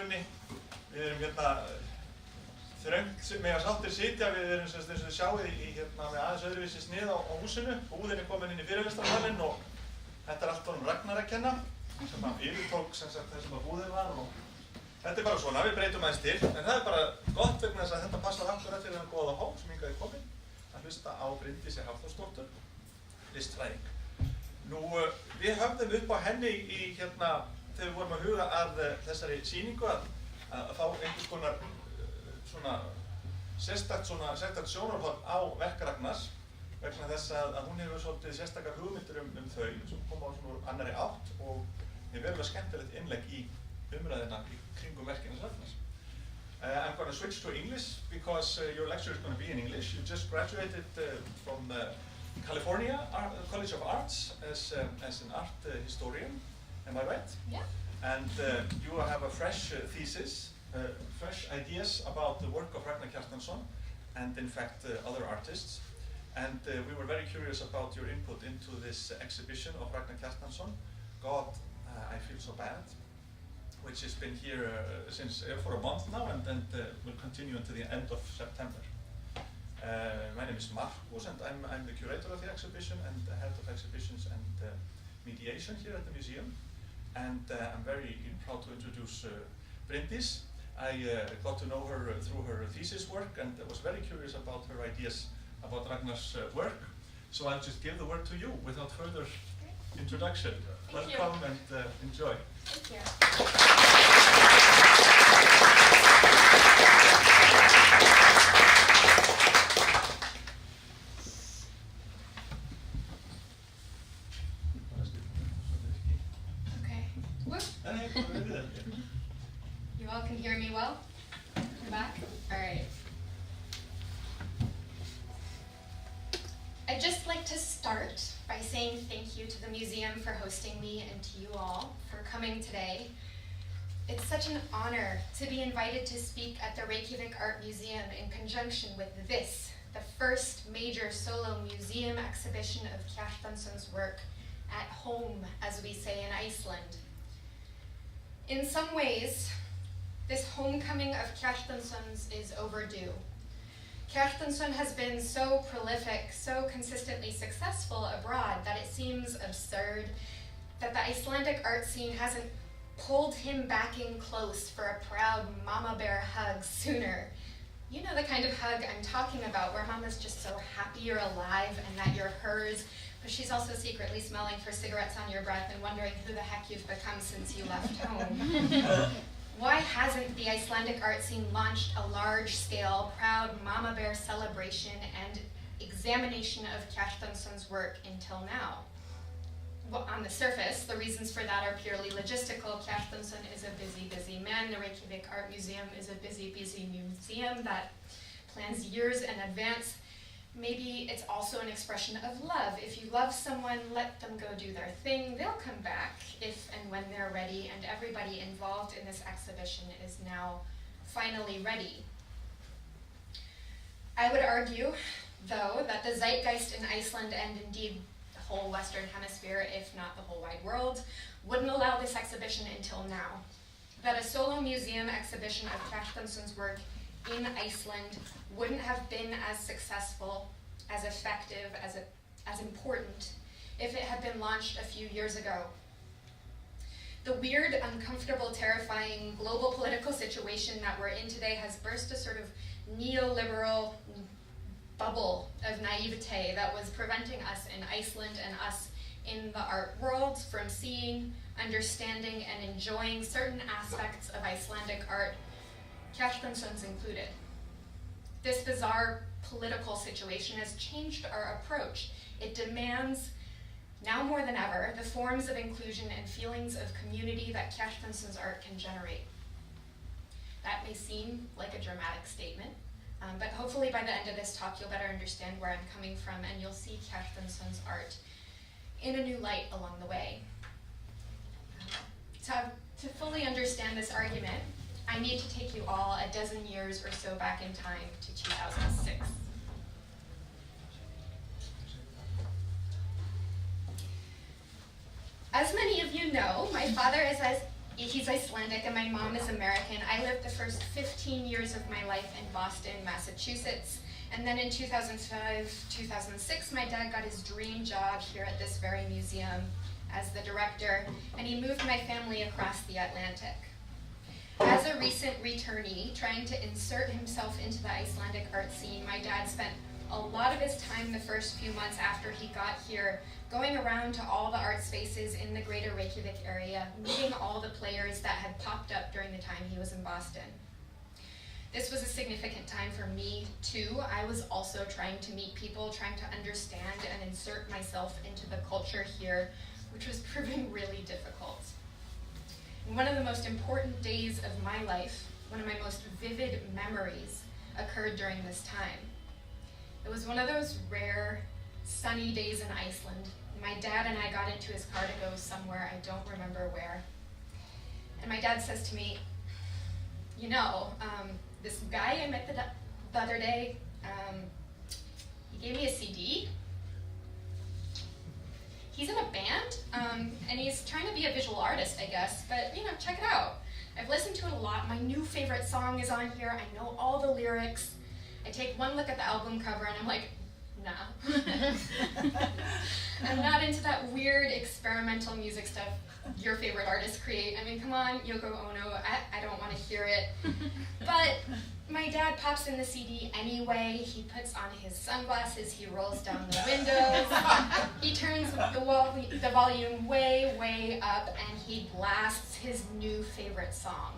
stofunni. Við erum hérna þröngt með að sáttir sitja, við erum eins og þið sjáið hérna með aðeins öðruvísi snið á húsinu. Búðin er komin inn í fyrirlestarsalinn og þetta er allt honum Ragnar að kenna sem að yfirtók sem sagt þessum að búðin var og þetta er bara svona, við breytum aðeins til. En það er bara gott vegna þess að þetta passar akkurat fyrir þennan góða hóp sem hingað er komin að hlusta á Bryndísi Hafþórsdóttur, listfræðing. Nú, við höfðum upp á henni hérna, þegar við vorum að huga að þessari sýningu að fá einhvers konar sérstakt sjónarhorn á verk Ragnars vegna þess að hún hefur svolítið sérstakar hugmyndir þau sem koma á svona annarri átt og er verulega skemmtilegt innlegg í umræðina í kringum verkinu Ragnars. I'm going to switch to English because your lecture is going to be in English. You just graduated from California College of Arts as an art historian, am I right? Yeah. And you have a fresh thesis, fresh ideas about the work of Ragnar Kjartansson and in fact other artists. And we were very curious about your input into this exhibition of Ragnar Kjartansson, God, I Feel So Bad, which has been here since for a month now and will continue until the end of September. My name is Markus and I'm the curator of the exhibition and the head of exhibitions and mediation here at the museum. And I'm very proud to introduce Bryndís. I got to know her through her thesis work and was very curious about her ideas about Ragnar's work. So I'll just give the word to you without further introduction. Welcome and enjoy. Thank you. You all can hear me well? I'm back? All right. I'd just like to start by saying thank you to the museum for hosting me and to you all for coming today. It's such an honor to be invited to speak at the Reykjavik Art Museum in conjunction with this, the first major solo museum exhibition of Kjartansson's work at home, as we say in Iceland. In some ways, this homecoming of Kjartansson's is overdue. Kjartansson has been so prolific, so consistently successful abroad that it seems absurd that the Icelandic art scene hasn't pulled him back in close for a proud mama bear hug sooner. You know the kind of hug I'm talking about, where mama's just so happy you're alive and that you're hers, but she's also secretly smelling for cigarettes on your breath and wondering who the heck you've become since you left home. Why hasn't the Icelandic art scene launched a large-scale, proud mama bear celebration and examination of Kjartansson's work until now? Well, on the surface, the reasons for that are purely logistical. Kjartansson is a busy, busy man. The Reykjavik Art Museum is a busy, busy museum that plans years in advance. Maybe it's also an expression of love. If you love someone, let them go do their thing. They'll come back if and when they're ready, and everybody involved in this exhibition is now finally ready. I would argue, though, that the zeitgeist in Iceland and indeed the whole Western Hemisphere, if not the whole wide world, wouldn't allow this exhibition until now. That a solo museum exhibition of Kjartansson's work in Iceland wouldn't have been as successful, as effective, as important if it had been launched a few years ago. The weird, uncomfortable, terrifying global political situation that we're in today has burst a sort of neoliberal bubble of naivete that was preventing us in Iceland and us in the art world from seeing, understanding, and enjoying certain aspects of Icelandic art, Kjartansson's included. This bizarre political situation has changed our approach. It demands, now more than ever, the forms of inclusion and feelings of community that Kjartansson's art can generate. That may seem like a dramatic statement, but hopefully by the end of this talk you'll better understand where I'm coming from and you'll see Kjartansson's art in a new light along the way. To fully understand this argument, I need to take you all a dozen years or so back in time to 2006. As many of you know, my father is He's Icelandic and my mom is American. I lived the first 15 years of my life in Boston, Massachusetts. And then in 2005, 2006, my dad got his dream job here at this very museum as the director, and he moved my family across the Atlantic. As a recent returnee, trying to insert himself into the Icelandic art scene, my dad spent a lot of his time the first few months after he got here going around to all the art spaces in the greater Reykjavik area, meeting all the players that had popped up during the time he was in Boston. This was a significant time for me too. I was also trying to meet people, trying to understand and insert myself into the culture here, which was proving really difficult. And one of the most important days of my life, one of my most vivid memories, occurred during this time. It was one of those rare, sunny days in Iceland. My dad and I got into his car to go somewhere, I don't remember where. And my dad says to me, you know, this guy I met the other day, he gave me a CD. He's in a band, and he's trying to be a visual artist, I guess, but, you know, check it out. I've listened to it a lot. My new favorite song is on here. I know all the lyrics. I take one look at the album cover, and I'm like, nah. I'm not into that weird experimental music stuff your favorite artists create. I mean, come on, Yoko Ono, I don't want to hear it. But my dad pops in the CD anyway. He puts on his sunglasses, he rolls down the windows, he turns the volume way, way up, and he blasts his new favorite song.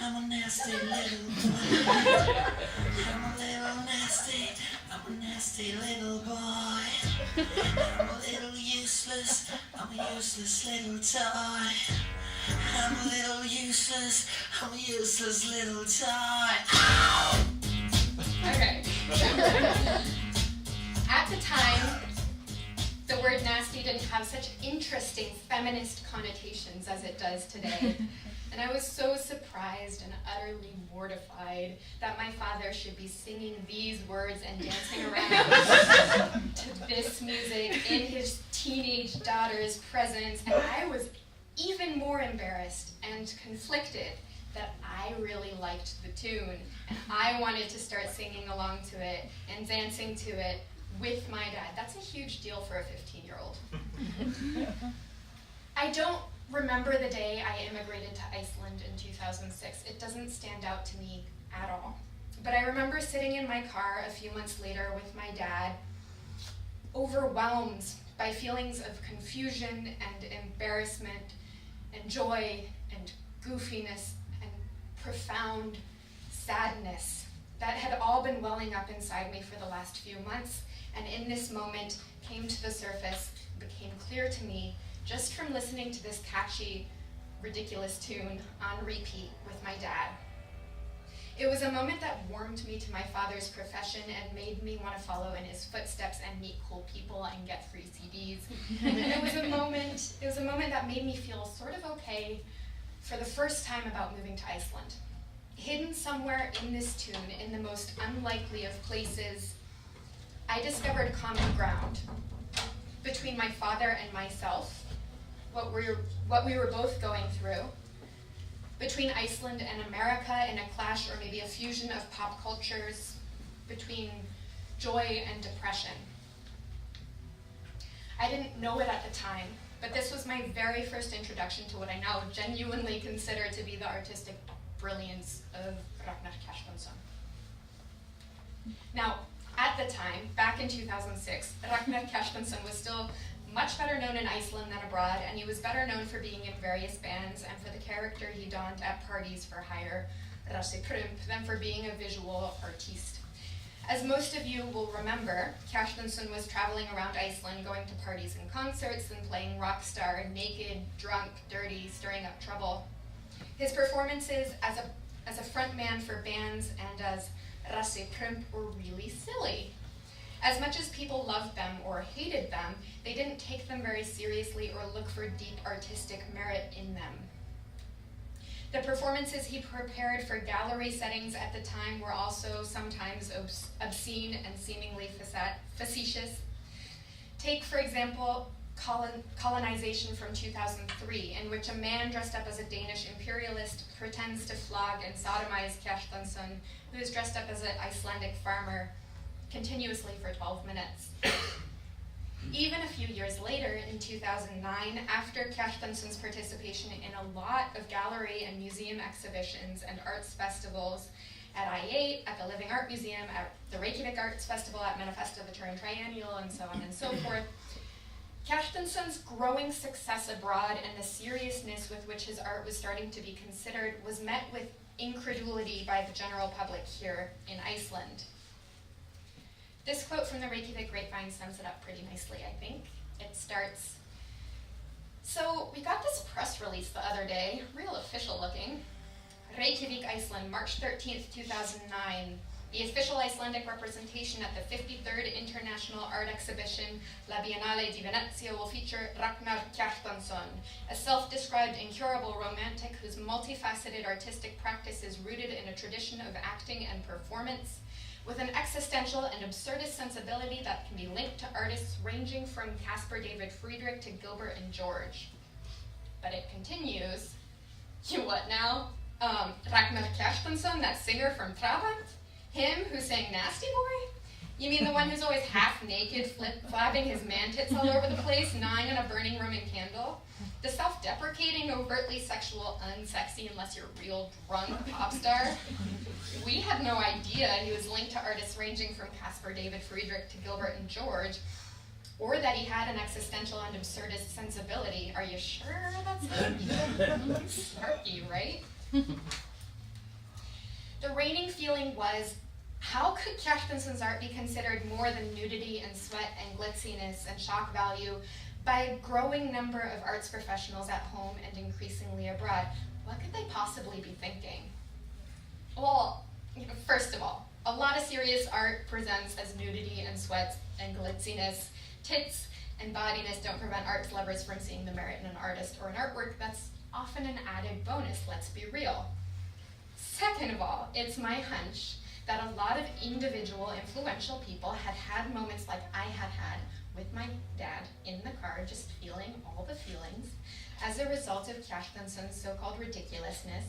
I'm a nasty little boy. I'm a little nasty, I'm a nasty little boy. I'm a little useless, I'm a useless little toy. I'm a little useless, I'm a useless little toy. Ow! Okay. At the time, the word nasty didn't have such interesting feminist connotations as it does today. And I was so surprised and utterly mortified that my father should be singing these words and dancing around to this music in his teenage daughter's presence. And I was even more embarrassed and conflicted that I really liked the tune. And I wanted to start singing along to it and dancing to it with my dad. That's a huge deal for a 15-year-old. I don't remember the day I immigrated to Iceland in 2006. It doesn't stand out to me at all. But I remember sitting in my car a few months later with my dad, overwhelmed by feelings of confusion and embarrassment and joy and goofiness and profound sadness that had all been welling up inside me for the last few months, and in this moment came to the surface, became clear to me just from listening to this catchy, ridiculous tune on repeat with my dad. It was a moment that warmed me to my father's profession and made me want to follow in his footsteps and meet cool people and get free CDs. And it was a moment that made me feel sort of okay for the first time about moving to Iceland. Hidden somewhere in this tune, in the most unlikely of places, I discovered common ground between my father and myself, what we were both going through, between Iceland and America in a clash or maybe a fusion of pop cultures, between joy and depression. I didn't know it at the time, but this was my very first introduction to what I now genuinely consider to be the artistic brilliance of Ragnar Kjartansson. Now, at the time, back in 2006, Ragnar Kjartansson was still much better known in Iceland than abroad, and he was better known for being in various bands and for the character he donned at parties for hire, Rassi Prump, than for being a visual artiste. As most of you will remember, Kjartansson was traveling around Iceland, going to parties and concerts and playing rock star, naked, drunk, dirty, stirring up trouble. His performances as a frontman for bands and as Rassi Prump were really silly. As much as people loved them or hated them, they didn't take them very seriously or look for deep artistic merit in them. The performances he prepared for gallery settings at the time were also sometimes obscene and seemingly facetious. Take, for example, Colonization from 2003, in which a man dressed up as a Danish imperialist pretends to flog and sodomize Kjartansson, who is dressed up as an Icelandic farmer, continuously for 12 minutes. Even a few years later, in 2009, after Kjartansson's participation in a lot of gallery and museum exhibitions and arts festivals at I8, at the Living Art Museum, at the Reykjavik Arts Festival, at Manifesto the Turin Triennial, and so on and so forth, Kjartansson's growing success abroad and the seriousness with which his art was starting to be considered was met with incredulity by the general public here in Iceland. This quote from the Reykjavik Grapevine sums it up pretty nicely, I think. It starts, "So we got this press release the other day, real official looking. Reykjavik, Iceland, March 13th, 2009. The official Icelandic representation at the 53rd International Art Exhibition La Biennale di Venezia will feature Ragnar Kjartansson, a self-described incurable romantic whose multifaceted artistic practice is rooted in a tradition of acting and performance, with an existential and absurdist sensibility that can be linked to artists ranging from Caspar David Friedrich to Gilbert and George." But it continues, "You what now? Ragnar Kjartansson, that singer from Trabant? Him who sang Nasty Boy? You mean the one who's always half naked, flapping his man tits all over the place, gnawing on a burning Roman candle? The self-deprecating, overtly sexual, unsexy unless you're real drunk pop star? We had no idea he was linked to artists ranging from Caspar David Friedrich to Gilbert and George, or that he had an existential and absurdist sensibility. Are you sure that's him? Snarky, right?" The reigning feeling was, how could Kjartansson's art be considered more than nudity and sweat and glitziness and shock value by a growing number of arts professionals at home and increasingly abroad? What could they possibly be thinking? Well, first of all, a lot of serious art presents as nudity and sweat and glitziness. Tits and bodiness don't prevent art lovers from seeing the merit in an artist or an artwork. That's often an added bonus, let's be real. Second of all, it's my hunch that a lot of individual influential people had had moments like I had had with my dad in the car, just feeling all the feelings as a result of Kjartansson's so-called ridiculousness,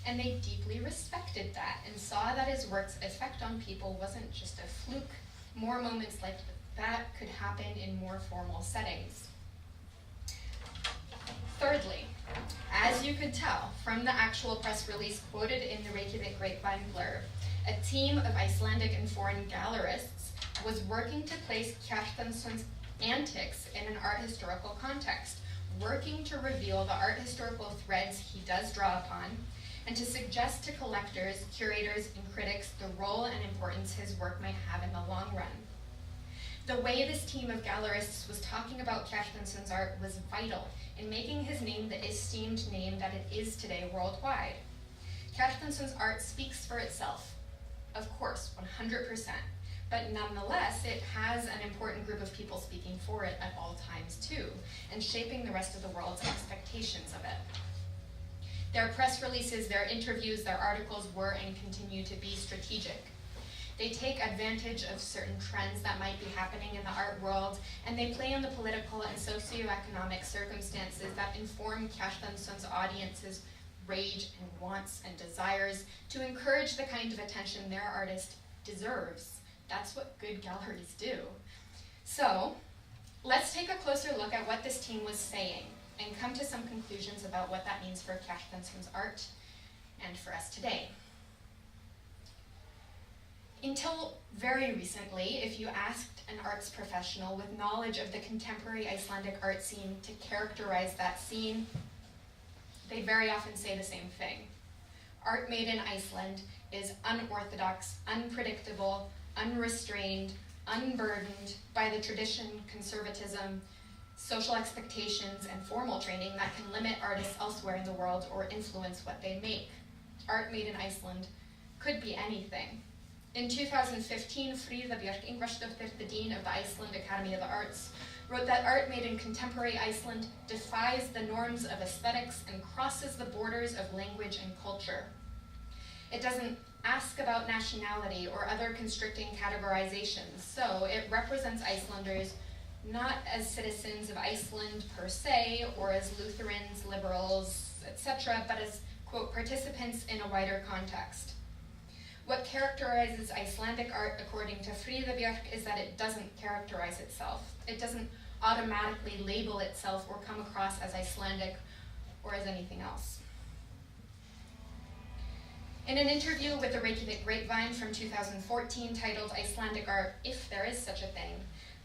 and they deeply respected that and saw that his work's effect on people wasn't just a fluke. More moments like that could happen in more formal settings. Thirdly, as you could tell from the actual press release quoted in the Reykjavik Grapevine blurb, a team of Icelandic and foreign gallerists was working to place Kjartansson's antics in an art historical context, working to reveal the art historical threads he does draw upon, and to suggest to collectors, curators, and critics the role and importance his work might have in the long run. The way this team of gallerists was talking about Kjartansson's art was vital in making his name the esteemed name that it is today worldwide. Kjartansson's art speaks for itself, of course, 100%, but nonetheless, it has an important group of people speaking for it at all times too, and shaping the rest of the world's expectations of it. Their press releases, their interviews, their articles were and continue to be strategic. They take advantage of certain trends that might be happening in the art world, and they play on the political and socioeconomic circumstances that inform Kjartansson's audience's rage and wants and desires to encourage the kind of attention their artist deserves. That's what good galleries do. So, let's take a closer look at what this team was saying and come to some conclusions about what that means for Kjartansson's art and for us today. Until very recently, if you asked an arts professional with knowledge of the contemporary Icelandic art scene to characterize that scene, they very often say the same thing. Art made in Iceland is unorthodox, unpredictable, unrestrained, unburdened by the tradition, conservatism, social expectations, and formal training that can limit artists elsewhere in the world or influence what they make. Art made in Iceland could be anything. In 2015, Frida Björk Ingvarsdóttir, the Dean of the Iceland Academy of the Arts, wrote that art made in contemporary Iceland defies the norms of aesthetics and crosses the borders of language and culture. It doesn't ask about nationality or other constricting categorizations, so it represents Icelanders not as citizens of Iceland per se, or as Lutherans, liberals, etc., but as, quote, participants in a wider context. What characterizes Icelandic art, according to Frida Björk, is that it doesn't characterize itself. It doesn't automatically label itself or come across as Icelandic or as anything else. In an interview with the Reykjavik Grapevine from 2014 titled Icelandic Art, If There Is Such a Thing,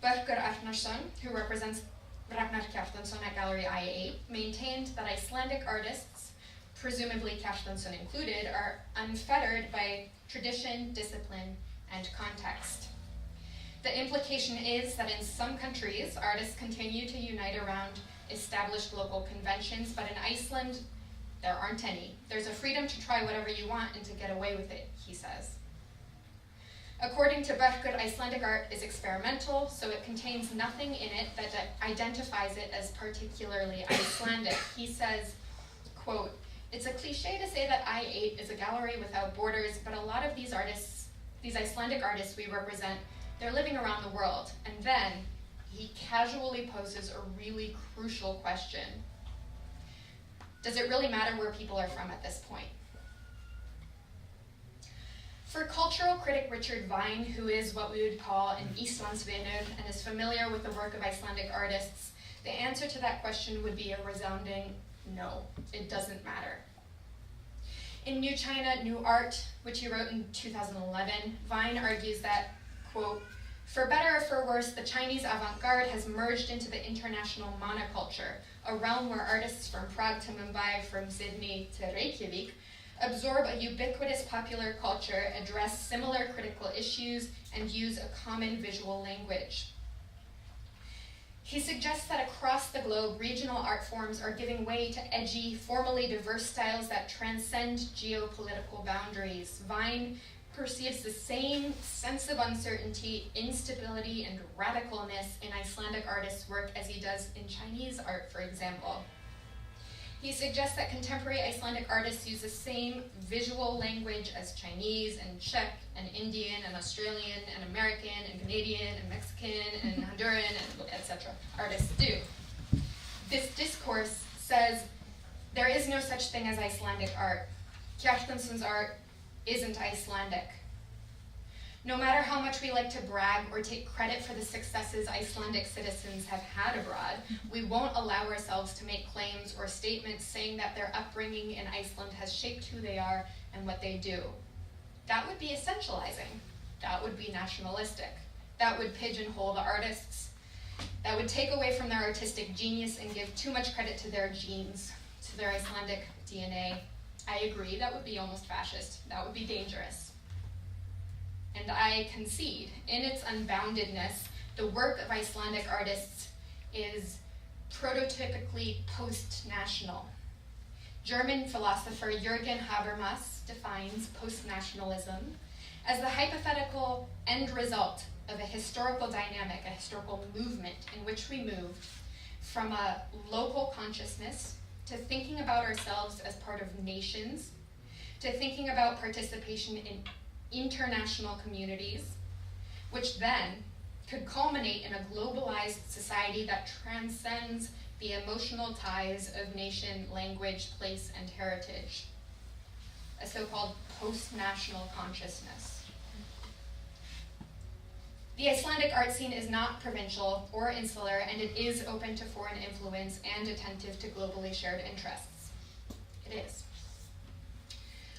Börkur Arnarsson, who represents Ragnar Kjartansson at Gallery I8, maintained that Icelandic artists, presumably Kjartansson included, are unfettered by tradition, discipline, and context. The implication is that in some countries, artists continue to unite around established local conventions, but in Iceland, there aren't any. There's a freedom to try whatever you want and to get away with it, he says. According to Börkur, Icelandic art is experimental, so it contains nothing in it that identifies it as particularly Icelandic. He says, quote, "It's a cliche to say that I8 is a gallery without borders, but a lot of these artists, these Icelandic artists we represent, they're living around the world." And then he casually poses a really crucial question. Does it really matter where people are from at this point? For cultural critic Richard Vine, who is what we would call an Íslandsvinur and is familiar with the work of Icelandic artists, the answer to that question would be a resounding no, it doesn't matter. In New China, New Art, which he wrote in 2011, Vine argues that, quote, "For better or for worse, the Chinese avant-garde has merged into the international monoculture, a realm where artists from Prague to Mumbai, from Sydney to Reykjavik, absorb a ubiquitous popular culture, address similar critical issues, and use a common visual language." He suggests that across the globe, regional art forms are giving way to edgy, formally diverse styles that transcend geopolitical boundaries. Vine perceives the same sense of uncertainty, instability, and radicalness in Icelandic artists' work as he does in Chinese art, for example. He suggests that contemporary Icelandic artists use the same visual language as Chinese and Czech and Indian and Australian and American and Canadian and Mexican and Honduran and etc. artists do. This discourse says there is no such thing as Icelandic art. Kjartansson's art isn't Icelandic. No matter how much we like to brag or take credit for the successes Icelandic citizens have had abroad, we won't allow ourselves to make claims or statements saying that their upbringing in Iceland has shaped who they are and what they do. That would be essentializing. That would be nationalistic. That would pigeonhole the artists. That would take away from their artistic genius and give too much credit to their genes, to their Icelandic DNA. I agree, that would be almost fascist. That would be dangerous. And I concede, in its unboundedness, the work of Icelandic artists is prototypically post-national. German philosopher Jürgen Habermas defines post-nationalism as the hypothetical end result of a historical dynamic, a historical movement in which we move from a local consciousness to thinking about ourselves as part of nations, to thinking about participation in international communities, which then could culminate in a globalized society that transcends the emotional ties of nation, language, place, and heritage, a so-called post-national consciousness. The Icelandic art scene is not provincial or insular, and it is open to foreign influence and attentive to globally shared interests. It is.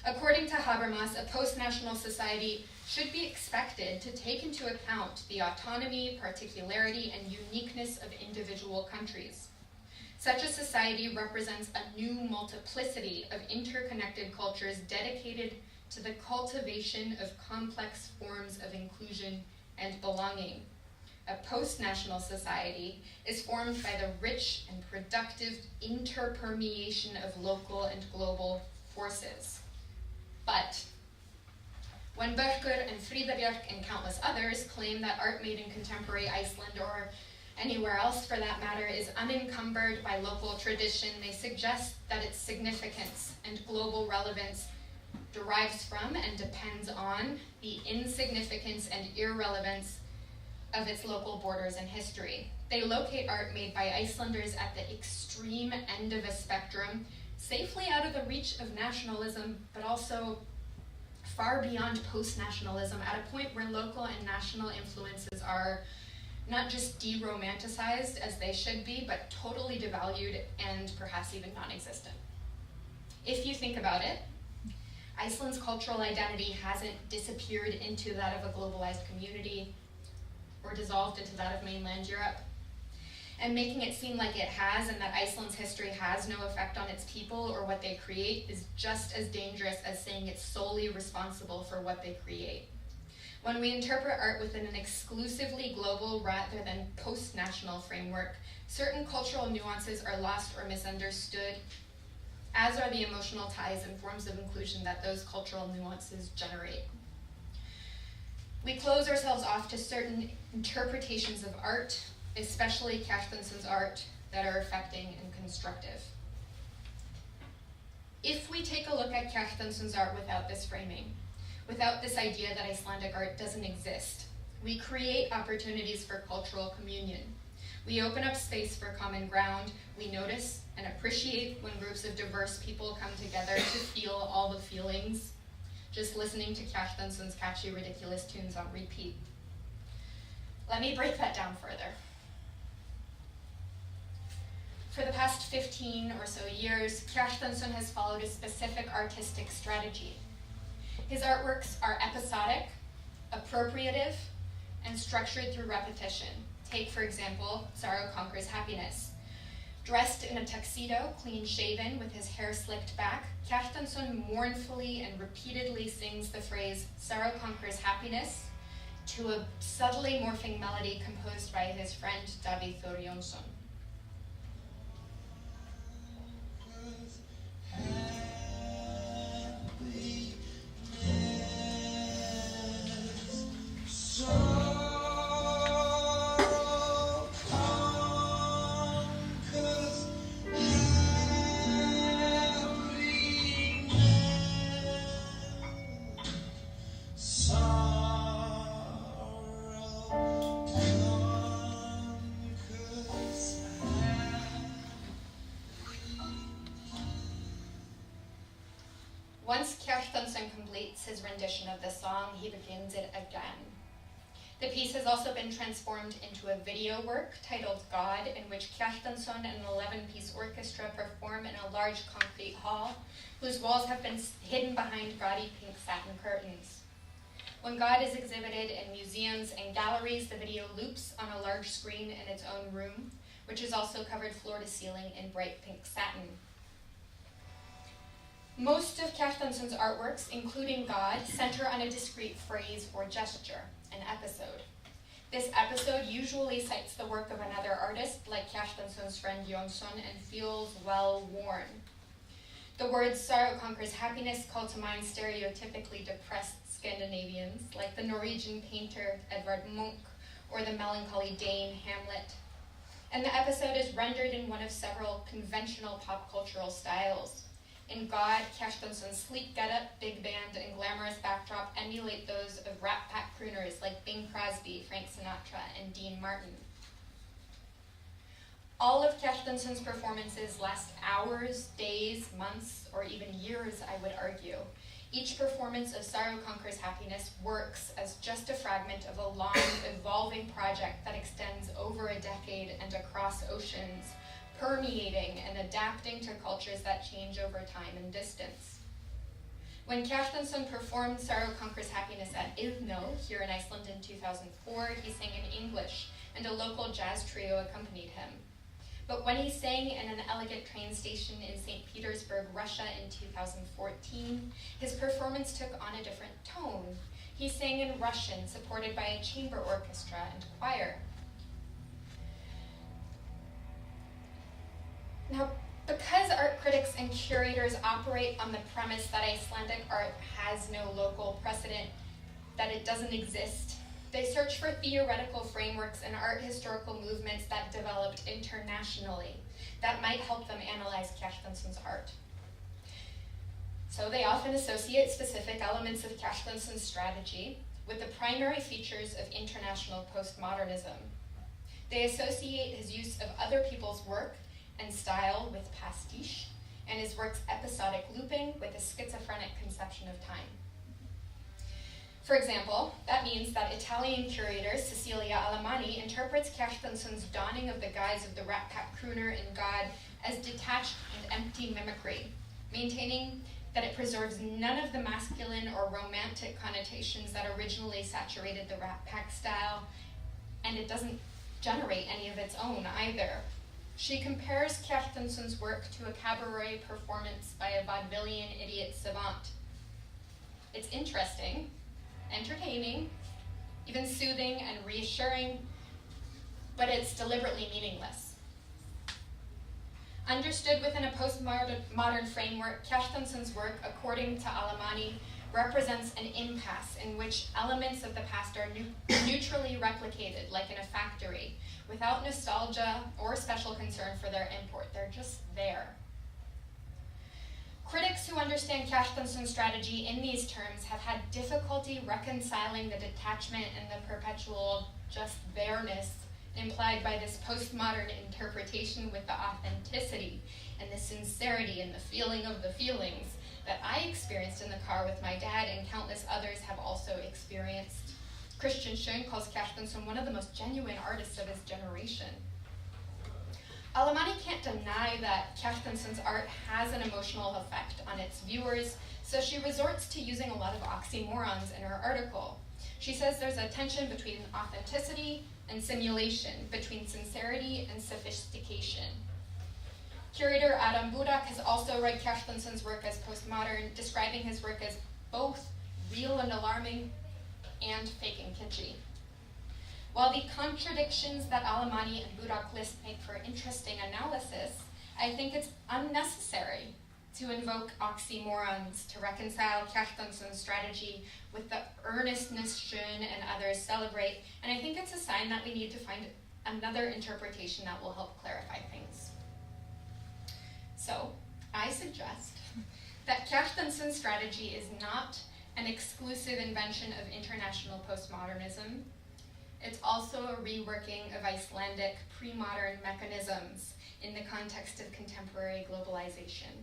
According to Habermas, a post-national society should be expected to take into account the autonomy, particularity, and uniqueness of individual countries. Such a society represents a new multiplicity of interconnected cultures dedicated to the cultivation of complex forms of inclusion and belonging. A post-national society is formed by the rich and productive interpermeation of local and global forces. But When Börkur and Frida Björk and countless others claim that art made in contemporary Iceland, or anywhere else for that matter, is unencumbered by local tradition, they suggest that its significance and global relevance derives from and depends on the insignificance and irrelevance of its local borders and history. They locate art made by Icelanders at the extreme end of a spectrum, safely out of the reach of nationalism, but also far beyond post-nationalism, at a point where local and national influences are not just de-romanticized as they should be, but totally devalued and perhaps even non-existent. If you think about it, Iceland's cultural identity hasn't disappeared into that of a globalized community or dissolved into that of mainland Europe. And making it seem like it has, and that Iceland's history has no effect on its people or what they create, is just as dangerous as saying it's solely responsible for what they create. When we interpret art within an exclusively global rather than post-national framework, certain cultural nuances are lost or misunderstood, as are the emotional ties and forms of inclusion that those cultural nuances generate. We close ourselves off to certain interpretations of art, especially Kjartansson's art, that are affecting and constructive. If we take a look at Kjartansson's art without this framing, without this idea that Icelandic art doesn't exist, we create opportunities for cultural communion. We open up space for common ground. We notice and appreciate when groups of diverse people come together to feel all the feelings, just listening to Kjartansson's catchy, ridiculous tunes on repeat. Let me break that down further. For the past 15 or so years, Kjartansson has followed a specific artistic strategy. His artworks are episodic, appropriative, and structured through repetition. Take, for example, Sorrow Conquers Happiness. Dressed in a tuxedo, clean-shaven, with his hair slicked back, Kjartansson mournfully and repeatedly sings the phrase, "Sorrow conquers happiness," to a subtly morphing melody composed by his friend Davíð Þór Jónsson. Once Kjartansson completes his rendition of the song, he begins it again. The piece has also been transformed into a video work titled God, in which Kjartansson and an 11-piece orchestra perform in a large concrete hall, whose walls have been hidden behind gaudy pink satin curtains. When God is exhibited in museums and galleries, the video loops on a large screen in its own room, which is also covered floor to ceiling in bright pink satin. Most of Kjartansson's artworks, including God, center on a discrete phrase or gesture, an episode. This episode usually cites the work of another artist, like Kjartansson's friend Jónsson, and feels well worn. The words "sorrow conquers happiness" call to mind stereotypically depressed Scandinavians, like the Norwegian painter Edvard Munch or the melancholy Dane Hamlet. And the episode is rendered in one of several conventional pop cultural styles. In God, Kjartansson's sleek getup, big band, and glamorous backdrop emulate those of Rat Pack crooners like Bing Crosby, Frank Sinatra, and Dean Martin. All of Kjartansson's performances last hours, days, months, or even years, I would argue. Each performance of Sorrow Conquers Happiness works as just a fragment of a long, evolving project that extends over a decade and across oceans, permeating and adapting to cultures that change over time and distance. When Kjartansson performed Sorrow Conquers Happiness at Ivno, here in Iceland in 2004, he sang in English, and a local jazz trio accompanied him. But when he sang in an elegant train station in St. Petersburg, Russia in 2014, his performance took on a different tone. He sang in Russian, supported by a chamber orchestra and choir. Now, because art critics and curators operate on the premise that Icelandic art has no local precedent, that it doesn't exist. They search for theoretical frameworks and art historical movements that developed internationally that might help them analyze Kjartansson's art. So they often associate specific elements of Kjartansson's strategy with the primary features of international postmodernism. They associate his use of other people's work and style with pastiche, and his work's episodic looping with a schizophrenic conception of time. For example, that means that Italian curator Cecilia Alamani interprets Kjartansson's donning of the guise of the Rat Pack crooner in God as detached and empty mimicry, maintaining that it preserves none of the masculine or romantic connotations that originally saturated the Rat Pack style, and it doesn't generate any of its own either. She compares Kjartansson's work to a cabaret performance by a vaudevillian idiot savant. It's interesting, entertaining, even soothing and reassuring, but it's deliberately meaningless. Understood within a postmodern framework, Kjartansson's work, according to Alamani, represents an impasse in which elements of the past are neutrally replicated, like in a factory, without nostalgia or special concern for their import. They're just there. Critics who understand Kjartansson's strategy in these terms have had difficulty reconciling the detachment and the perpetual just there-ness implied by this postmodern interpretation with the authenticity and the sincerity and the feeling of the feelings that I experienced in the car with my dad and countless others have also experienced. Christian Schoen calls Kjartansson one of the most genuine artists of his generation. Alamani can't deny that Kjartansson's art has an emotional effect on its viewers, so she resorts to using a lot of oxymorons in her article. She says there's a tension between authenticity and simulation, between sincerity and sophistication. Curator Adam Budak has also read Kjartansson's work as postmodern, describing his work as both real and alarming and fake and kitschy. While the contradictions that Alamani and Budak list make for interesting analysis, I think it's unnecessary to invoke oxymorons to reconcile Kjartansson's strategy with the earnestness Schoen and others celebrate, and I think it's a sign that we need to find another interpretation that will help clarify things. So, I suggest that Kjartansson's strategy is not an exclusive invention of international postmodernism. It's also a reworking of Icelandic pre-modern mechanisms in the context of contemporary globalization.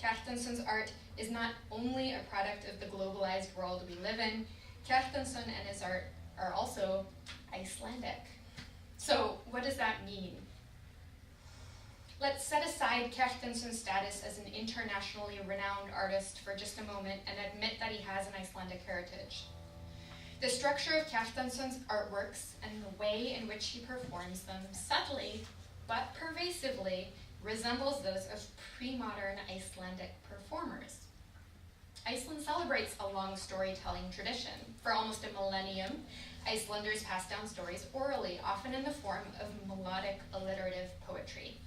Kjartansson's art is not only a product of the globalized world we live in, Kjartansson and his art are also Icelandic. So what does that mean? Let's set aside Kjartansson's status as an internationally renowned artist for just a moment and admit that he has an Icelandic heritage. The structure of Kjartansson's artworks and the way in which he performs them subtly but pervasively resembles those of pre-modern Icelandic performers. Iceland celebrates a long storytelling tradition. For almost a millennium, Icelanders passed down stories orally, often in the form of melodic alliterative poetry.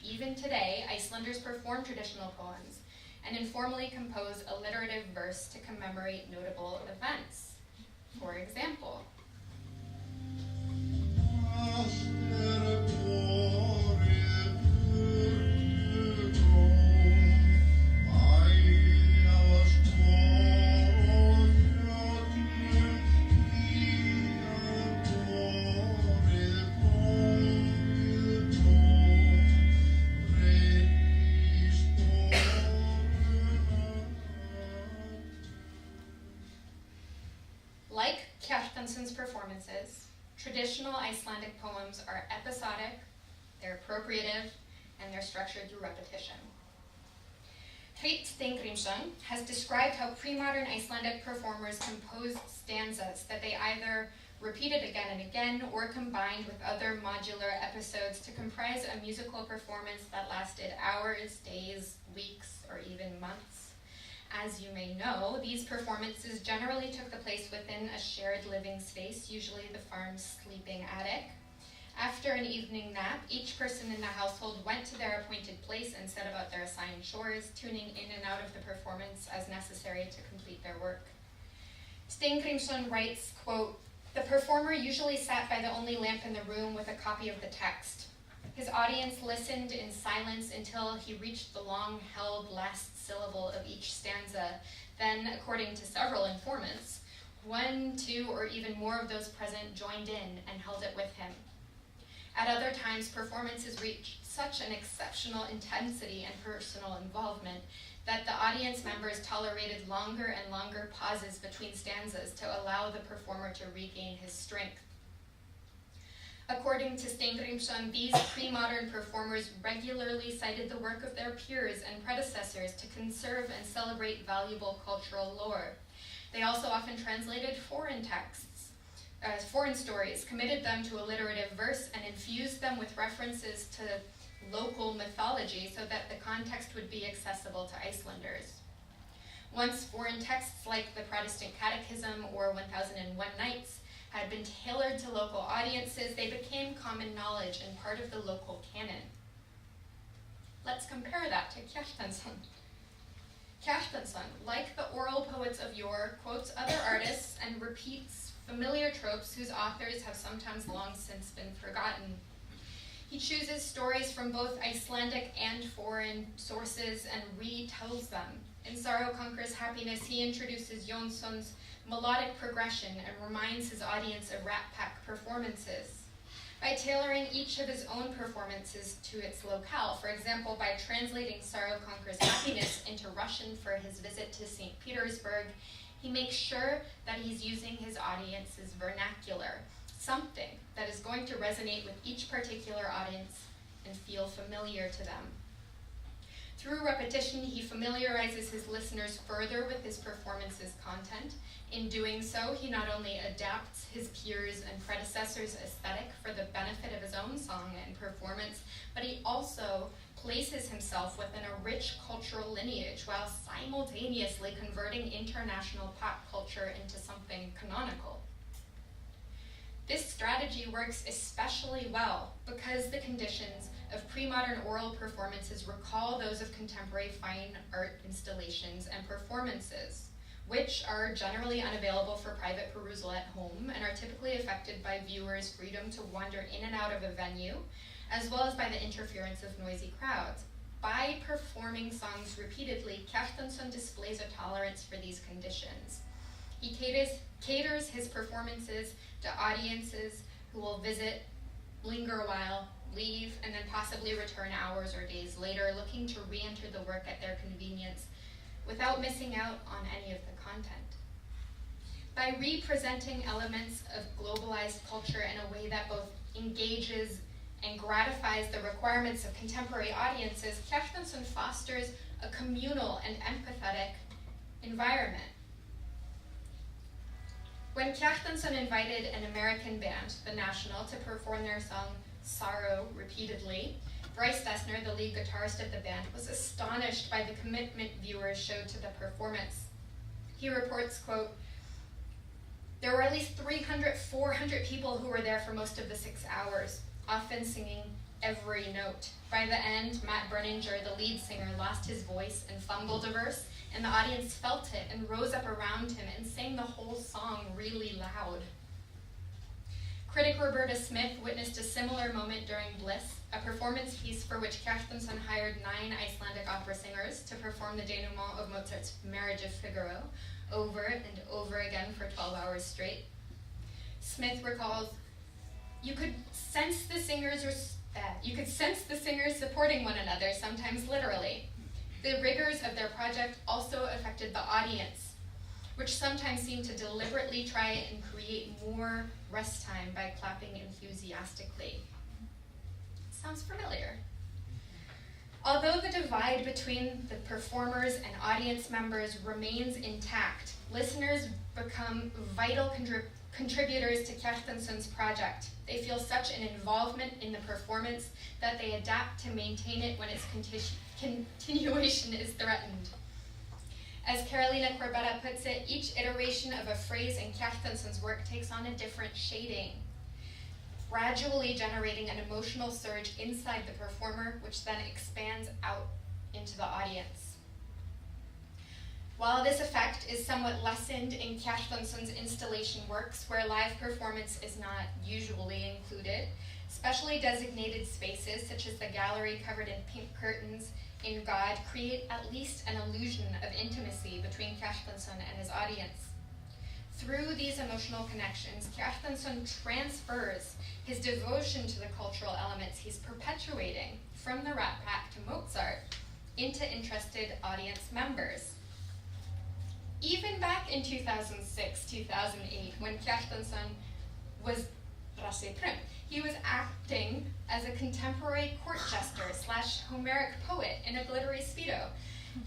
Even today, Icelanders perform traditional poems and informally compose alliterative verse to commemorate notable events. For example, like Kjartansson's performances, traditional Icelandic poems are episodic, they're appropriative, and they're structured through repetition. Hreit Steingrímsson has described how pre-modern Icelandic performers composed stanzas that they either repeated again and again or combined with other modular episodes to comprise a musical performance that lasted hours, days, weeks, or even months. As you may know, these performances generally took the place within a shared living space, usually the farm's sleeping attic. After an evening nap, each person in the household went to their appointed place and set about their assigned chores, tuning in and out of the performance as necessary to complete their work. Steingrimsson writes, quote, "The performer usually sat by the only lamp in the room with a copy of the text. His audience listened in silence until he reached the long-held last syllable of each stanza. Then, according to several informants, 1, 2, or even more of those present joined in and held it with him. At other times, performances reached such an exceptional intensity and personal involvement that the audience members tolerated longer and longer pauses between stanzas to allow the performer to regain his strength." According to Steingrimsson, these pre-modern performers regularly cited the work of their peers and predecessors to conserve and celebrate valuable cultural lore. They also often translated foreign texts, foreign stories, committed them to alliterative verse, and infused them with references to local mythology so that the context would be accessible to Icelanders. Once foreign texts like the Protestant Catechism or 1001 Nights had been tailored to local audiences, they became common knowledge and part of the local canon. Let's compare that to Kjartansson. Kjartansson, like the oral poets of yore, quotes other artists and repeats familiar tropes whose authors have sometimes long since been forgotten. He chooses stories from both Icelandic and foreign sources and retells them. In Sorrow Conquers Happiness, he introduces Jonsson's melodic progression and reminds his audience of Rat Pack performances. By tailoring each of his own performances to its locale, for example, by translating Sorrow Conquers Happiness into Russian for his visit to St. Petersburg, he makes sure that he's using his audience's vernacular, something that is going to resonate with each particular audience and feel familiar to them. Through repetition, he familiarizes his listeners further with his performance's content. In doing so, he not only adapts his peers' and predecessors' aesthetic for the benefit of his own song and performance, but he also places himself within a rich cultural lineage while simultaneously converting international pop culture into something canonical. This strategy works especially well because the conditions of pre-modern oral performances recall those of contemporary fine art installations and performances, which are generally unavailable for private perusal at home and are typically affected by viewers' freedom to wander in and out of a venue, as well as by the interference of noisy crowds. By performing songs repeatedly, Kjartansson displays a tolerance for these conditions. He caters his performances to audiences who will visit, linger a while, leave, and then possibly return hours or days later, looking to re-enter the work at their convenience without missing out on any of the content. By representing elements of globalized culture in a way that both engages and gratifies the requirements of contemporary audiences, Kjartansson fosters a communal and empathetic environment. When Kjartansson invited an American band, The National, to perform their song Sorrow repeatedly, Bryce Dessner, the lead guitarist of the band, was astonished by the commitment viewers showed to the performance. He reports, quote, "There were at least 300, 400 people who were there for most of the 6 hours, often singing every note. By the end, Matt Berninger, the lead singer, lost his voice and fumbled a verse, and the audience felt it and rose up around him and sang the whole song really loud." Critic Roberta Smith witnessed a similar moment during Bliss, a performance piece for which Kjartansson hired 9 Icelandic opera singers to perform the denouement of Mozart's Marriage of Figaro over and over again for 12 hours straight. Smith recalls, you could sense the singers supporting one another, sometimes literally. The rigors of their project also affected the audience, which sometimes seemed to deliberately try and create more rest time by clapping enthusiastically. Sounds familiar. Although the divide between the performers and audience members remains intact, listeners become vital contributors to Kjartansson's project. They feel such an involvement in the performance that they adapt to maintain it when its continuation is threatened. As Carolina Corbetta puts it, each iteration of a phrase in Kjartansson's work takes on a different shading, gradually generating an emotional surge inside the performer, which then expands out into the audience. While this effect is somewhat lessened in Kjartansson's installation works, where live performance is not usually included, specially designated spaces, such as the gallery covered in pink curtains in God, create at least an illusion of intimacy between Kjartansson and his audience. Through these emotional connections, Kjartansson transfers his devotion to the cultural elements he's perpetuating from the Rat Pack to Mozart into interested audience members. Even back in 2006, 2008, when Kjartansson was Rasse Prim, he was acting as a contemporary court jester / Homeric poet in a glittery Speedo.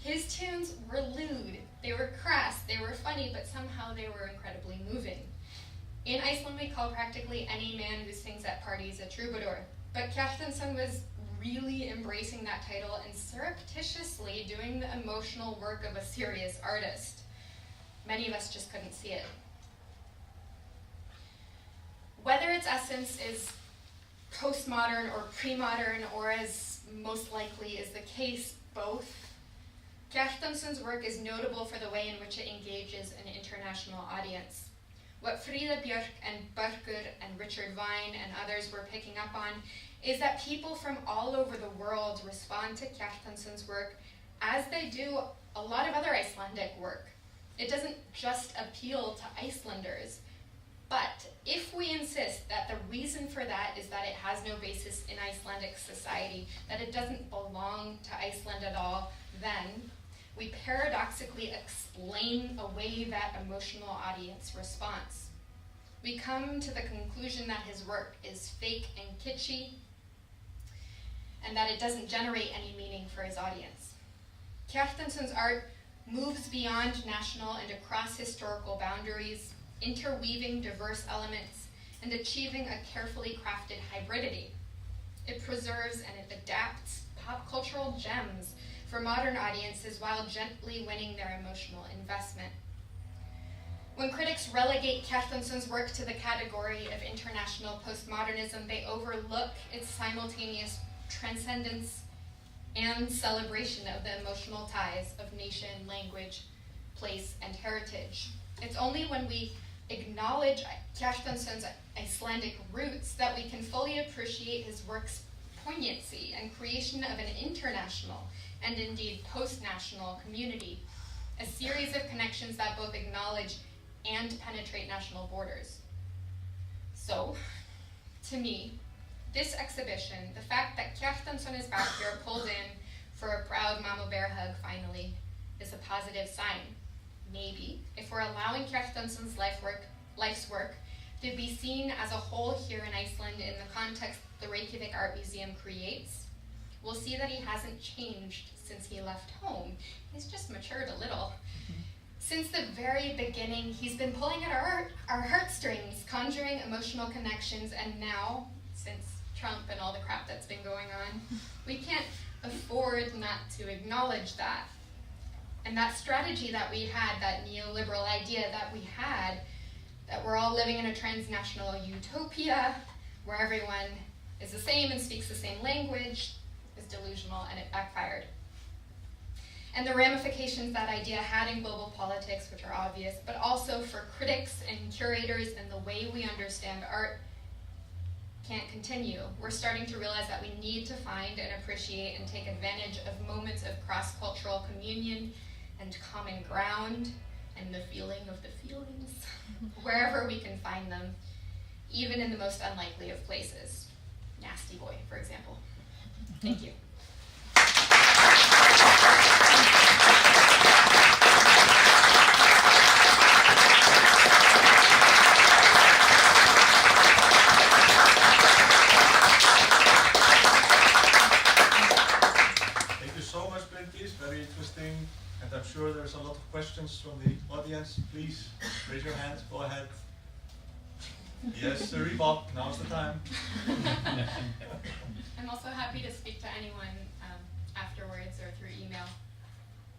His tunes were lewd, they were crass, they were funny, but somehow they were incredibly moving. In Iceland, we call practically any man who sings at parties a troubadour, but Kjartansson was really embracing that title and surreptitiously doing the emotional work of a serious artist. Many of us just couldn't see it. Whether its essence is postmodern or pre-modern, or as most likely is the case, both, Kjartansson's work is notable for the way in which it engages an international audience. What Frida Björk and Börkur and Richard Vine and others were picking up on is that people from all over the world respond to Kjartansson's work as they do a lot of other Icelandic work. It doesn't just appeal to Icelanders, but if we insist that the reason for that is that it has no basis in Icelandic society, that it doesn't belong to Iceland at all, then we paradoxically explain away that emotional audience response. We come to the conclusion that his work is fake and kitschy, and that it doesn't generate any meaning for his audience. Kjartansson's art moves beyond national and across historical boundaries, interweaving diverse elements and achieving a carefully crafted hybridity. It preserves and it adapts pop cultural gems for modern audiences while gently winning their emotional investment. When critics relegate Kjartansson's work to the category of international postmodernism, they overlook its simultaneous transcendence and celebration of the emotional ties of nation, language, place, and heritage. It's only when we acknowledge Kjartansson's Icelandic roots that we can fully appreciate his work's poignancy and creation of an international and indeed post-national community, a series of connections that both acknowledge and penetrate national borders. So, to me, this exhibition, the fact that Kjartansson is back here pulled in for a proud mama bear hug finally, is a positive sign. Maybe, if we're allowing Kjartansson's life's work to be seen as a whole here in Iceland in the context the Reykjavik Art Museum creates, we'll see that he hasn't changed since he left home. He's just matured a little. Since the very beginning, he's been pulling at our heartstrings, conjuring emotional connections, and now, since Trump and all the crap that's been going on, we can't afford not to acknowledge that. And that strategy that we had, that neoliberal idea that we had, that we're all living in a transnational utopia where everyone is the same and speaks the same language, is delusional, and it backfired. And the ramifications that idea had in global politics, which are obvious, but also for critics and curators and the way we understand art, can't continue. We're starting to realize that we need to find and appreciate and take advantage of moments of cross-cultural communion and common ground and the feeling of the feelings, wherever we can find them, even in the most unlikely of places. Nasty Boy, for example. Thank you. Thank you so much, Bryndís. Very interesting. And I'm sure there's a lot of questions from the audience. Please raise your hands. Go ahead. Yes, sir, Bob. Now's the time. I'm also happy to speak to anyone afterwards or through email.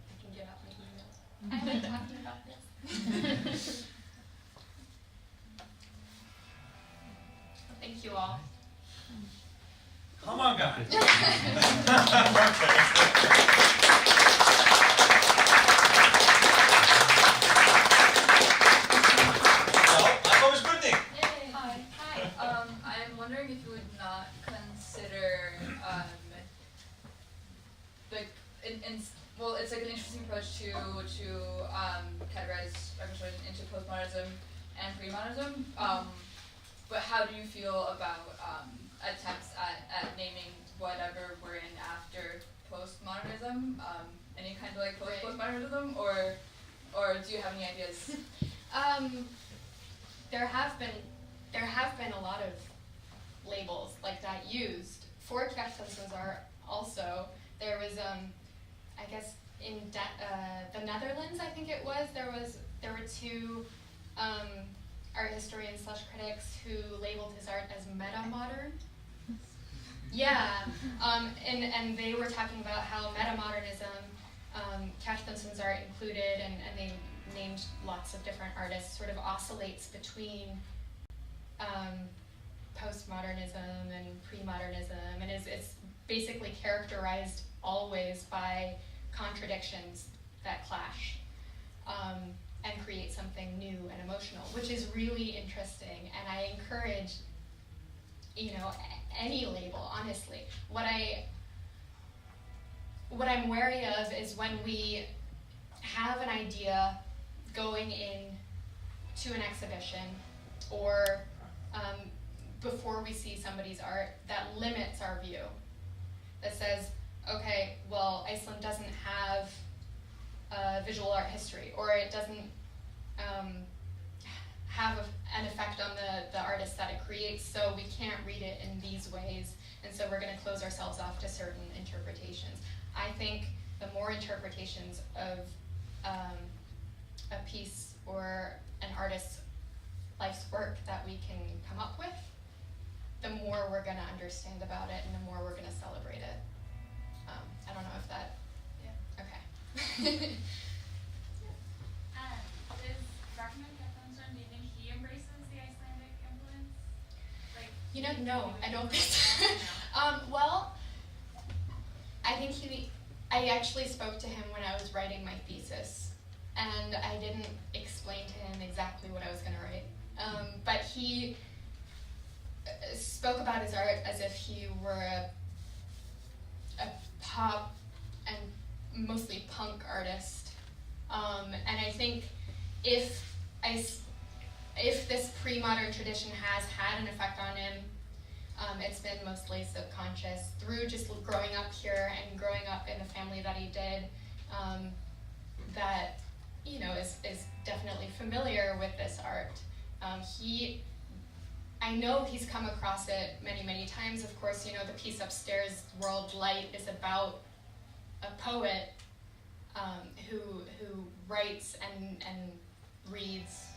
I can give out my emails. I like talking about this. Thank you all. Come on, guys. Okay. well, it's like an interesting approach to categorize reconstruction into postmodernism and pre-modernism. But how do you feel about attempts at naming whatever we're in after postmodernism? Any kind of like postmodernism, or do you have any ideas? There have been a lot of labels like that used for Kjartanson's art. Also, there was I guess in the Netherlands, I think it was, there were two art historians / critics who labeled his art as meta-modern. Yeah, and they were talking about how meta-modernism, Kjartanson's art included, and they named lots of different artists, sort of oscillates between postmodernism and pre-modernism, and it's basically characterized always by contradictions that clash and create something new and emotional, which is really interesting. And I encourage, any label, honestly. What I'm wary of is when we have an idea going in to an exhibition or before we see somebody's art that limits our view, that says, okay, well, Iceland doesn't have a visual art history, or it doesn't have an effect on the artists that it creates, so we can't read it in these ways, and so we're going to close ourselves off to certain interpretations. I think the more interpretations of a piece or an artist's life's work that we can come up with, the more we're going to understand about it and the more we're going to celebrate it. I don't know if that... Yeah. Okay. Is Ragnar Kjartansson, do you think he embraces the Icelandic influence? Like, No, I don't think so. Well, I think I actually spoke to him when I was writing my thesis, and I didn't explain to him exactly what I was going to write. But he spoke about his art as if he were a pop and mostly punk artist. And I think if this pre-modern tradition has had an effect on him, it's been mostly subconscious through just growing up here and growing up in the family that he did, that is definitely familiar with this art. I know he's come across it many, many times. Of course, the piece upstairs, World Light, is about a poet who writes and reads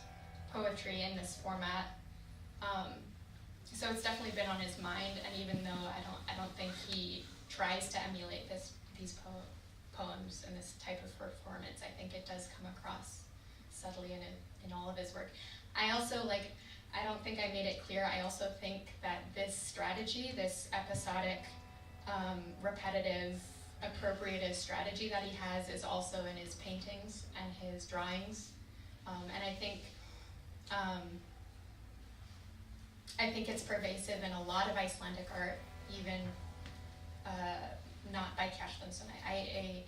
poetry in this format. So it's definitely been on his mind, and even though I don't think he tries to emulate these poems and this type of performance, I think it does come across subtly in all of his work. I also I don't think I made it clear, I also think that this strategy, this episodic, repetitive, appropriative strategy that he has is also in his paintings and his drawings. And I think it's pervasive in a lot of Icelandic art, even not by Kjartansson.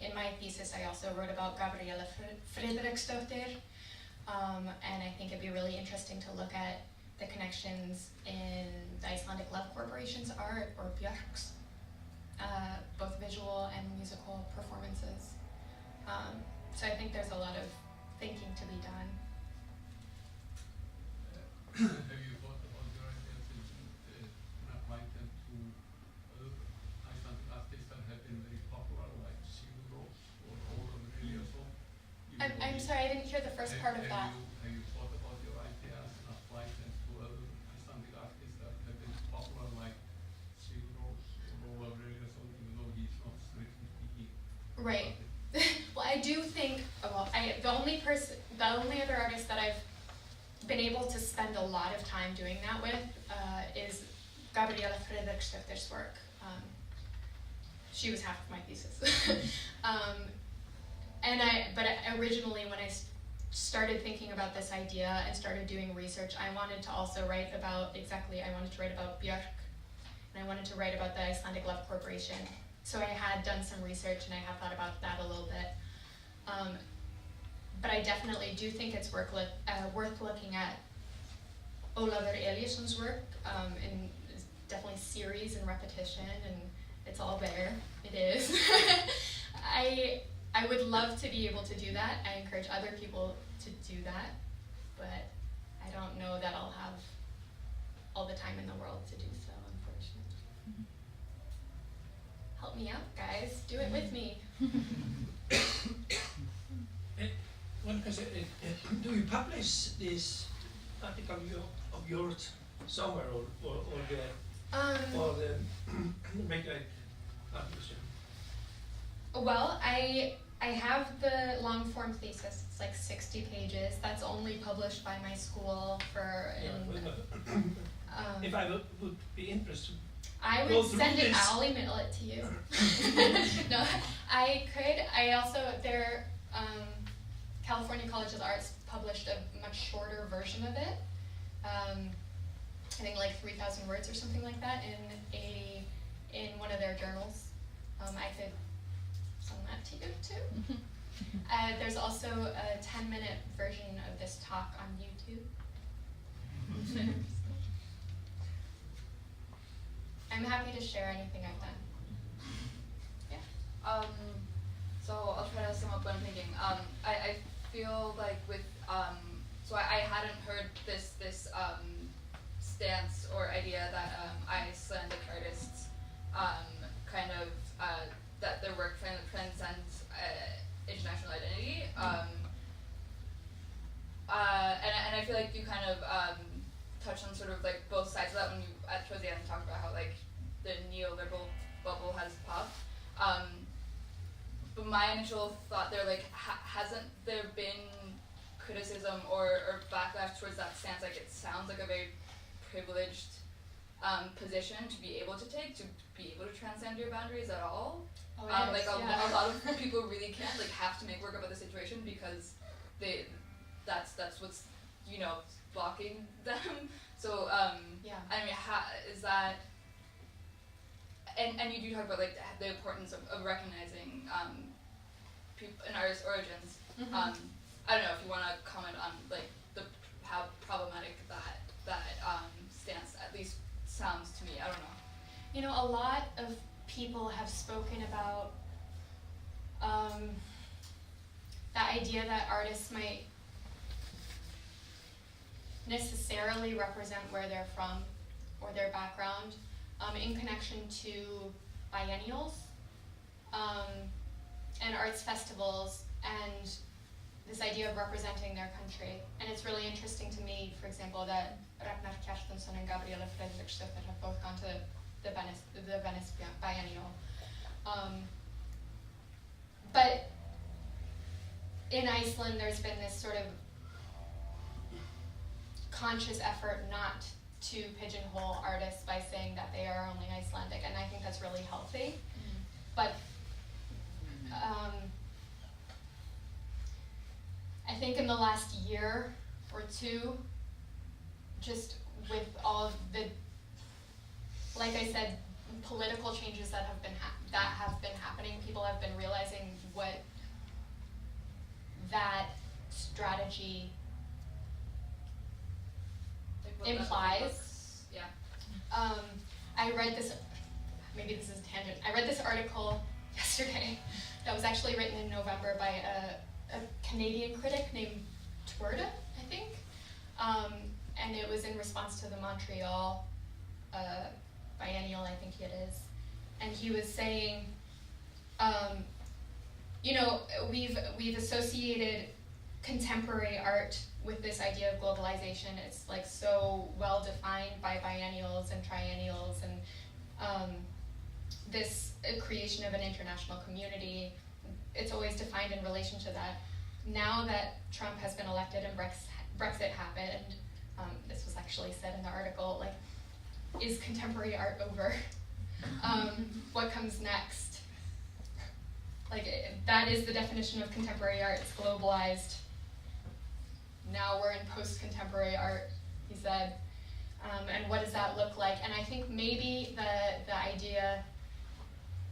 In my thesis, I also wrote about Gabriela Friðriksdóttir, and I think it'd be really interesting to look at the connections in the Icelandic Love Corporation's art, or Björk's, both visual and musical performances. So I think there's a lot of thinking to be done. Have you thought about your ideas in applying them to other Icelandic artists that have been very popular, like Sigur Rós or Ólafur Elíasson? I'm sorry, I didn't hear the first part of that. Have you thought about your ideas and applied them to other Icelandic artists that have been popular, like Sigur Rós or Ólafur Elíasson, even though he's not strictly speaking? Right. Well, I do think, the only other artist that I've been able to spend a lot of time doing that with is Gabriela Friðriksdóttir's work. She was half of my thesis. But originally when I started thinking about this idea and started doing research, I wanted to also write about Björk, and I wanted to write about the Icelandic Love Corporation. so I had done some research and I have thought about that a little bit. But I definitely do think it's worth looking at Ólafur Elíasson's work, and it's definitely series and repetition, and it's all there. It is. I would love to be able to do that. I encourage other people to do that, but I don't know that I'll have all the time in the world to do so, unfortunately. Help me out, guys. Do it with me. One question, do you publish this article of yours somewhere or the regular publication? Well, I have the long form thesis. It's like 60 pages. That's only published by my school If I would be interested. I go would through send it. this. I'll email it to you. No, I could. I also California College of the Arts published a much shorter version of it. I think like 3,000 words or something like that in one of their journals. I could send that to you too. There's also a 10-minute version of this talk on YouTube. I'm happy to share anything I've done. Yeah. So I'll try to sum up what I'm thinking. I feel like with so I hadn't heard this stance or idea that Icelandic artists kind of that their work kind of transcends international identity. And I feel like you kind of touched on sort of like both sides of that when you towards the end talked about how like the neoliberal bubble has popped. But my initial thought there, like, hasn't there been criticism or backlash towards that stance? Like, it sounds like a very privileged position to be able to take, to be able to transcend your boundaries at all. Oh, Like, yeah. a lot of people really can't, like, have to make work about the situation because that's what's, you know, blocking them. So, Yeah. I mean, is that... And you do talk about like the importance of recognizing people an artist's origins. Mhm. I don't know if you want to comment on like how problematic that stance at least sounds to me. I don't know. You know, a lot of people have spoken about the idea that artists might necessarily represent where they're from or their background in connection to biennials and arts festivals and this idea of representing their country. And it's really interesting to me, for example, that Ragnar Kjartansson and Gabriela Fredriksdóttir have both gone to the Venice Biennial. But in Iceland, there's been this sort of conscious effort not to pigeonhole artists by saying that they are only Icelandic, and I think that's really healthy. But I think in the last year or two, just with all of the, like I said, political changes that have been happening, people have been realizing what that strategy Like, what implies. Yeah. I read this, maybe this is a tangent, I read this article yesterday that was actually written in November by a Canadian critic named Twerda, I think. And it was in response to the Montreal biennial, I think it is. And he was saying, you know, we've associated contemporary art with this idea of globalization. It's like so well defined by biennials and triennials and this creation of an international community. It's always defined in relation to that. Now that Trump has been elected and Brexit happened, this was actually said in the article, like, is contemporary art over? What comes next? Like, that is the definition of contemporary art. It's globalized. Now we're in post-contemporary art, he said. And what does that look like? And I think maybe the idea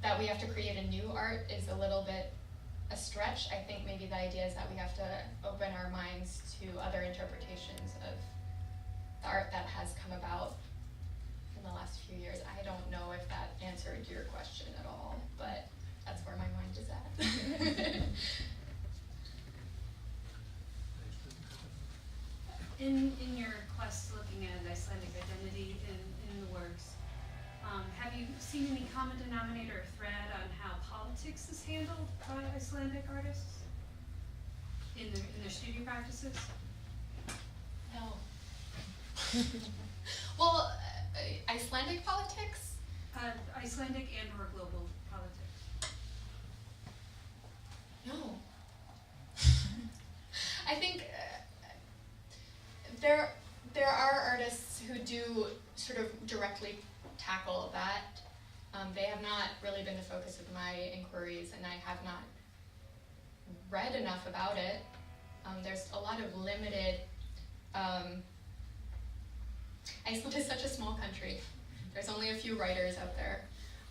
that we have to create a new art is a little bit a stretch. I think maybe the idea is that we have to open our minds to other interpretations of the art that has come about in the last few years. I don't know if that answered your question at all, but that's where my mind is at. In your quest looking at Icelandic identity in the works, have you seen any common denominator or thread on how politics is handled by Icelandic artists in their studio practices? No. Well, Icelandic politics? Icelandic and or global politics. No. I think there are artists who do sort of directly tackle that. They have not really been the focus of my inquiries, and I have not read enough about it. There's a lot of limited. Iceland is such a small country. There's only a few writers out there,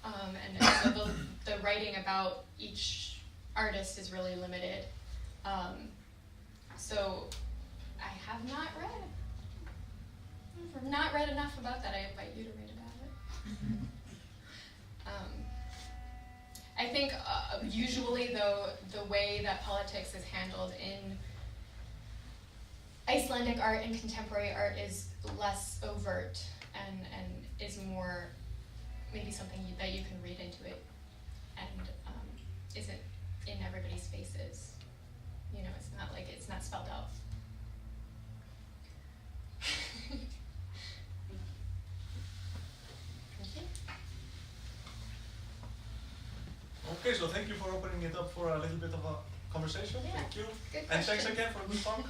and so the writing about each artist is really limited. So I have not read enough about that. I invite you to read about it. I think usually, though, the way that politics is handled in Icelandic art and contemporary art is less overt and is more maybe something that you can read into it and isn't in everybody's faces. You know, it's not spelled out. Okay, so thank you for opening it up for a little bit of a conversation. Yeah, Thank you. good And thanks question. again for a good talk.